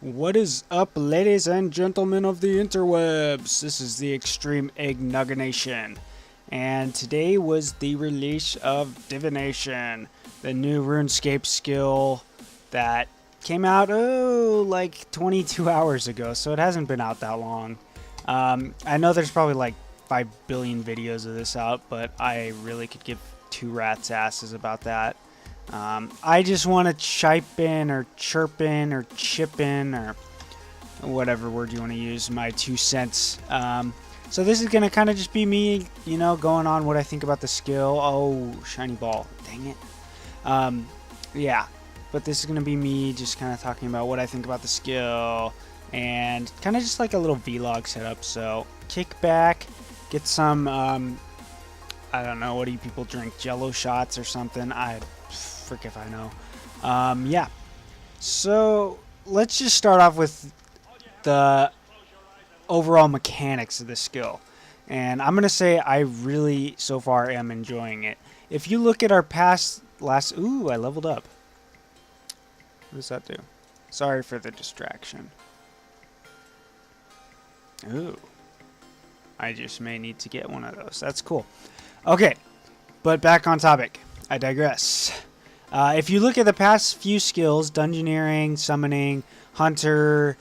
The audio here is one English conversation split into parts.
What is up, ladies and gentlemen of the interwebs? This is the Extreme Nation, and today was the release of Divination, the new RuneScape skill that came out, like 22 hours ago, so it hasn't been out that long. I know there's probably like 5 billion videos of this out, but I really could give two rats' asses about that. I just want to chipe in or chirp in or chip in or whatever word you want to use, my 2 cents. So this is going to kind of just be me, going on what I think about the skill. Oh, shiny ball. Dang it. Yeah, but this is going to be me just kind of talking about what I think about the skill and kind of just like a little vlog setup. So kick back, get some, I don't know, what do you people drink? Jello shots or something? Frick if I know. Yeah. So let's just start off with the overall mechanics of the skill. And I'm going to say I really, so far, am enjoying it. If you look at our ooh, I leveled up. What does that do? Sorry for the distraction. Ooh. I just may need to get one of those. That's cool. Okay. But back on topic. I digress. If you look at the past few skills, Dungeoneering, Summoning, Hunter,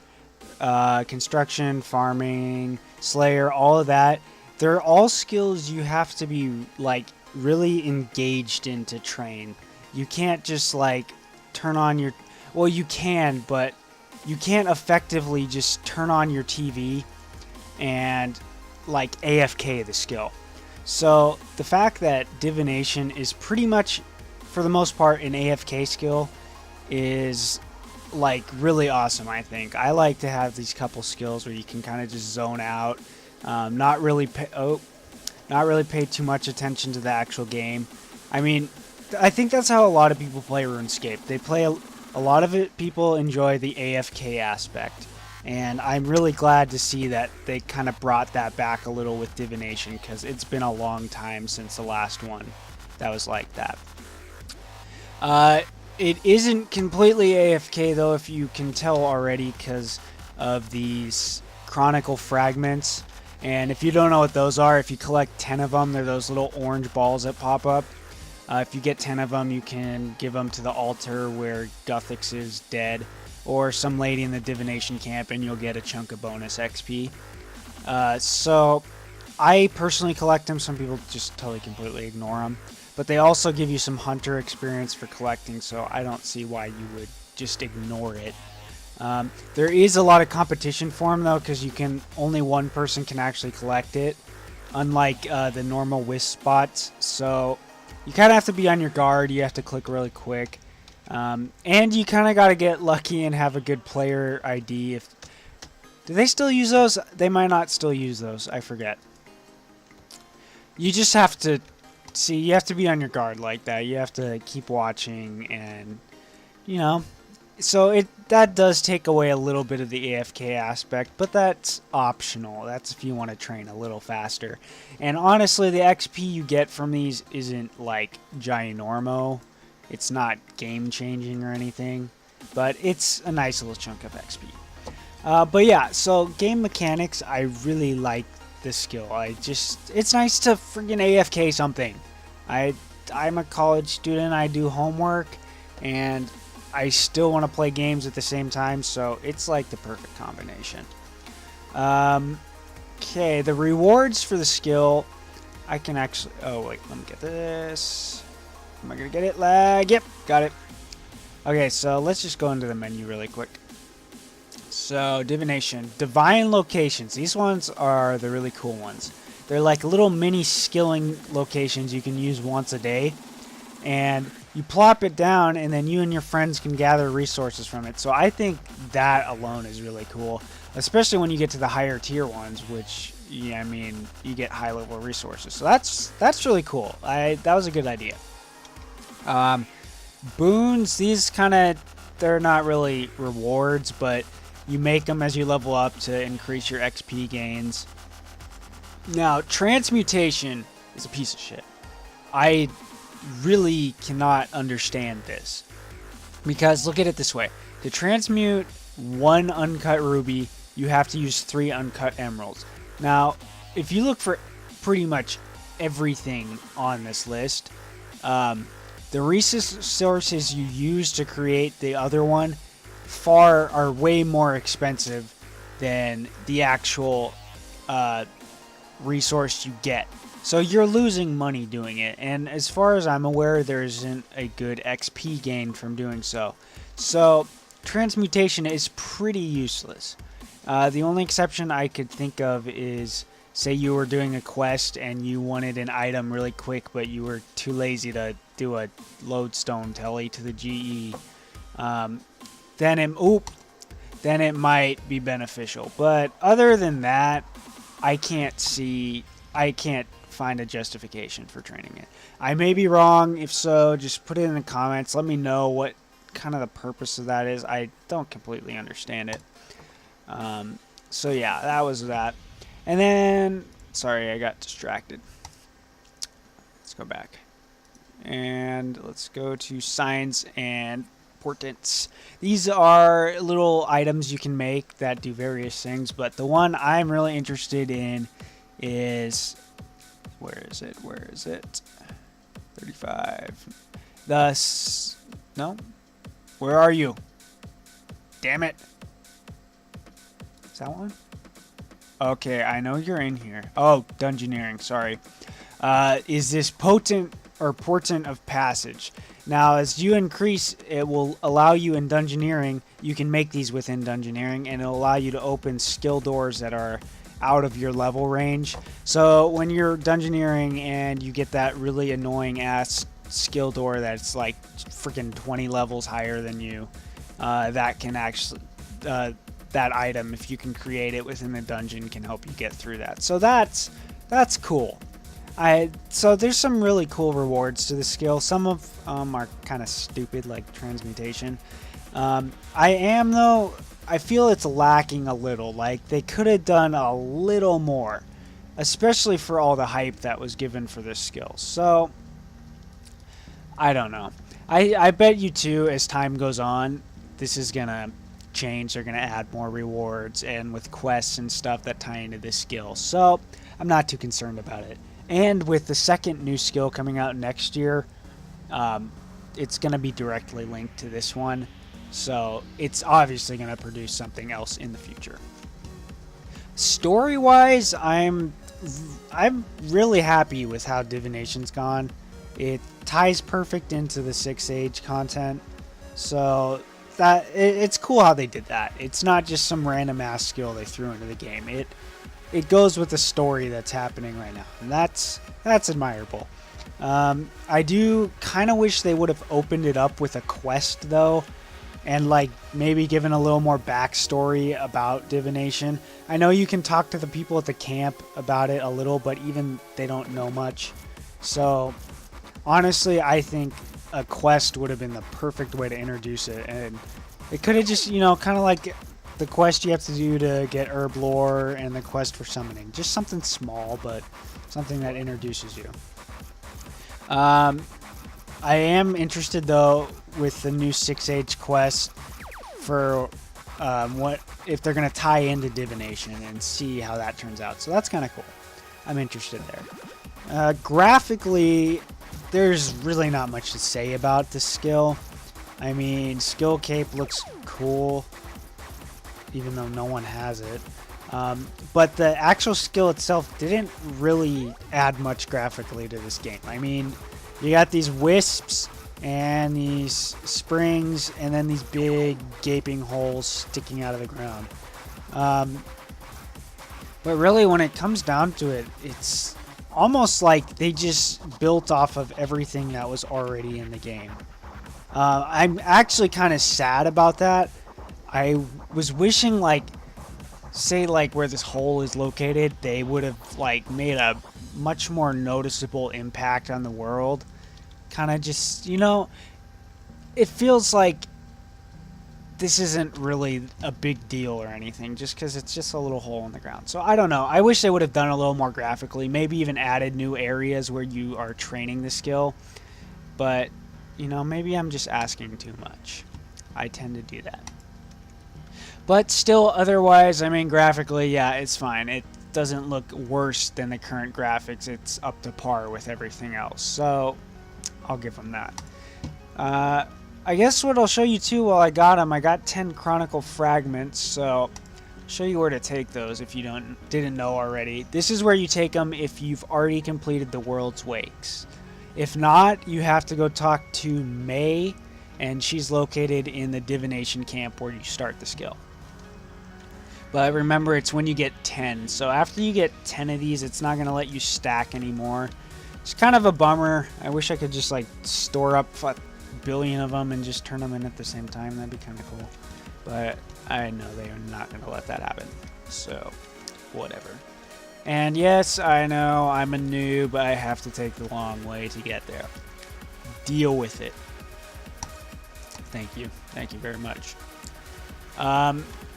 Construction, Farming, Slayer, all of that, they're all skills you have to be, like, really engaged in to train. You can't just, like, turn on your... Well, you can, but you can't effectively just turn on your TV and, like, AFK the skill. So, the fact that Divination is pretty much, for the most part, an AFK skill is like really awesome. I think I like to have these couple skills where you can kind of just zone out, not really pay too much attention to the actual game. I mean, I think that's how a lot of people play RuneScape. They play a lot of it. People enjoy the AFK aspect, and I'm really glad to see that they kind of brought that back a little with Divination, because it's been a long time since the last one that was like that. It isn't completely AFK though, if you can tell already, because of these chronicle fragments. And if you don't know what those are, if you collect 10 of them, they're those little orange balls that pop up. If you get 10 of them, you can give them to the altar where Guthix is dead, or some lady in the Divination camp, and you'll get a chunk of bonus XP. So I personally collect them. Some people just totally completely ignore them. But they also give you some hunter experience for collecting, so I don't see why you would just ignore it. There is a lot of competition for them, though, because only one person can actually collect it, unlike the normal wisp spots. So you kind of have to be on your guard. You have to click really quick. And you kind of got to get lucky and have a good player ID. Do they still use those? They might not still use those. I forget. You just have to... See, you have to be on your guard like that. You have to keep watching, and so that does take away a little bit of the AFK aspect, but that's optional. That's if you want to train a little faster. And honestly, the XP you get from these isn't like ginormo. It's not game changing or anything, but it's a nice little chunk of XP. But yeah, so game mechanics, I really like this skill. It's nice to friggin' AFK something. I'm a college student, I do homework, and I still want to play games at the same time, so it's like the perfect combination. Okay, the rewards for the skill, I can actually, oh wait, let me get this. Am I gonna get it? Lag, yep, got it. Okay, so let's just go into the menu really quick. So, Divination, Divine Locations, these ones are the really cool ones. They're like little mini skilling locations you can use once a day. And you plop it down, and then you and your friends can gather resources from it. So I think that alone is really cool. Especially when you get to the higher tier ones, which, yeah, I mean, you get high level resources. So that's really cool. That was a good idea. Boons, these they're not really rewards, but you make them as you level up to increase your XP gains. Now, transmutation is a piece of shit. I really cannot understand this. Because look at it this way. To transmute 1 uncut ruby, you have to use 3 uncut emeralds. Now, if you look for pretty much everything on this list, the resources you use to create the other one are way more expensive than the actual resource you get. So you're losing money doing it, and as far as I'm aware, there isn't a good XP gain from doing so. So transmutation is pretty useless. The only exception I could think of is, say you were doing a quest and you wanted an item really quick, but you were too lazy to do a lodestone telly to the GE. Then it might be beneficial. But other than that, I can't find a justification for training it. I may be wrong. If so, just put it in the comments. Let me know what kind of the purpose of that is. I don't completely understand it. So yeah, that was that. And then, sorry, I got distracted. Let's go back. And let's go to signs and portents. These are little items you can make that do various things, but the one I'm really interested in is, where is it? 35. No? Where are you? Damn it. Is that one? Okay, I know you're in here. Oh, dungeoneering, sorry. Is this portent of passage. Now, as you increase, it will allow you in dungeoneering, you can make these within dungeoneering, and it'll allow you to open skill doors that are out of your level range. So when you're dungeoneering and you get that really annoying ass skill door that's like freaking 20 levels higher than you, that can actually, that item, if you can create it within the dungeon, can help you get through that. So that's cool. So there's some really cool rewards to the skill. Some of them are kind of stupid, like transmutation. I feel it's lacking a little. Like, they could have done a little more, especially for all the hype that was given for this skill. So I don't know. I bet you too, as time goes on, this is gonna change. They're gonna add more rewards and with quests and stuff that tie into this skill. So I'm not too concerned about it. And with the second new skill coming out next year, it's going to be directly linked to this one. So it's obviously going to produce something else in the future. Story-wise, I'm really happy with how Divination's gone. It ties perfect into the 6 Age content. So it's cool how they did that. It's not just some random ass skill they threw into the game. It goes with the story that's happening right now, and that's admirable. I do kind of wish they would have opened it up with a quest though, and like maybe given a little more backstory about Divination. I know you can talk to the people at the camp about it a little, but even they don't know much. So honestly, I think a quest would have been the perfect way to introduce it, and it could have just, you know, kind of like the quest you have to do to get herb lore and the quest for summoning. Just something small, but something that introduces you. I am interested though with the new 6 Age quest for what if they're going to tie into Divination and see how that turns out. So that's kind of cool. I'm interested there. Graphically, there's really not much to say about this skill. I mean, skill cape looks cool, even though no one has it. But the actual skill itself didn't really add much graphically to this game. I mean, you got these wisps and these springs and then these big gaping holes sticking out of the ground. But really, when it comes down to it, it's almost like they just built off of everything that was already in the game. I'm actually kind of sad about that. I was wishing, like, say, like, where this hole is located, they would have, like, made a much more noticeable impact on the world. Kind of just, you know, it feels like this isn't really a big deal or anything, just because it's just a little hole in the ground. So, I don't know. I wish they would have done a little more graphically, maybe even added new areas where you are training the skill. But, you know, maybe I'm just asking too much. I tend to do that. But still, otherwise, I mean, graphically, yeah, it's fine. It doesn't look worse than the current graphics. It's up to par with everything else. So, I'll give them that. I guess what I'll show you too while I got them, I got 10 Chronicle Fragments, so I'll show you where to take those if you didn't know already. This is where you take them if you've already completed the World's Wakes. If not, you have to go talk to May, and she's located in the Divination camp where you start the skill. But remember, it's when you get 10. So after you get 10 of these, it's not going to let you stack anymore. It's kind of a bummer. I wish I could just like store up a billion of them and just turn them in at the same time. That'd be kind of cool. But I know they are not going to let that happen. So, whatever. And yes, I know I'm a noob. I have to take the long way to get there. Deal with it. Thank you. Thank you very much.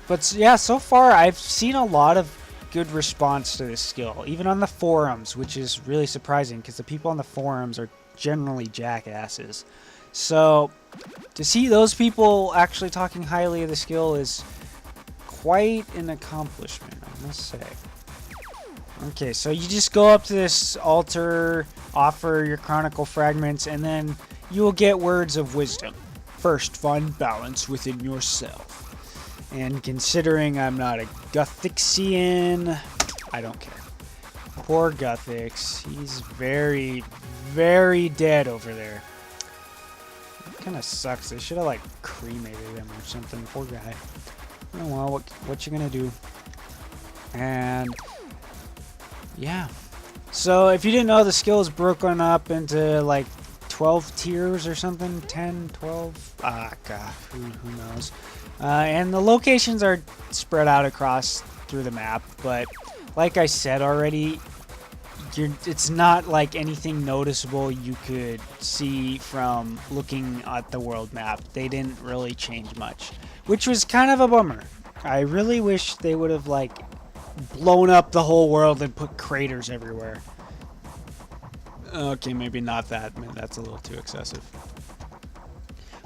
But yeah, so far I've seen a lot of good response to this skill, even on the forums, which is really surprising because the people on the forums are generally jackasses. So to see those people actually talking highly of the skill is quite an accomplishment, I must say. Okay, so you just go up to this altar, offer your Chronicle Fragments, and then you will get words of wisdom. First, find balance within yourself. And considering I'm not a Guthixian, I don't care. Poor Guthix. He's very, very dead over there. That kind of sucks. They should have, like, cremated him or something. Poor guy. Oh, well, what you gonna do? And yeah. So if you didn't know, the skill is broken up into, like, 12 tiers or something. 10, 12? Ah, God. Who knows? And the locations are spread out across through the map, but like I said already, it's not like anything noticeable you could see from looking at the world map. They didn't really change much, which was kind of a bummer. I really wish they would have like blown up the whole world and put craters everywhere. Okay, maybe not that. Maybe that's a little too excessive.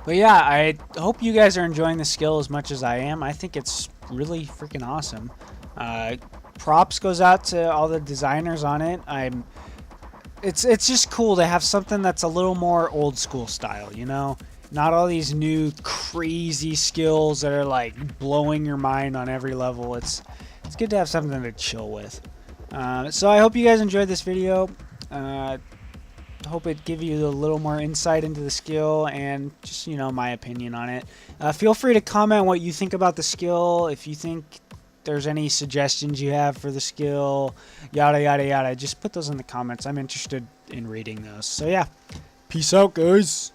But yeah, I hope you guys are enjoying the skill as much as I am. I think it's really freaking awesome. Props goes out to all the designers on it. It's just cool to have something that's a little more old school style, you know? Not all these new crazy skills that are like blowing your mind on every level. It's good to have something to chill with. So I hope you guys enjoyed this video. Hope it give you a little more insight into the skill and just, you know, my opinion on it. Feel free to comment what you think about the skill. If you think there's any suggestions you have for the skill, yada yada yada, just put those in the comments. I'm interested in reading those. So yeah, peace out, guys.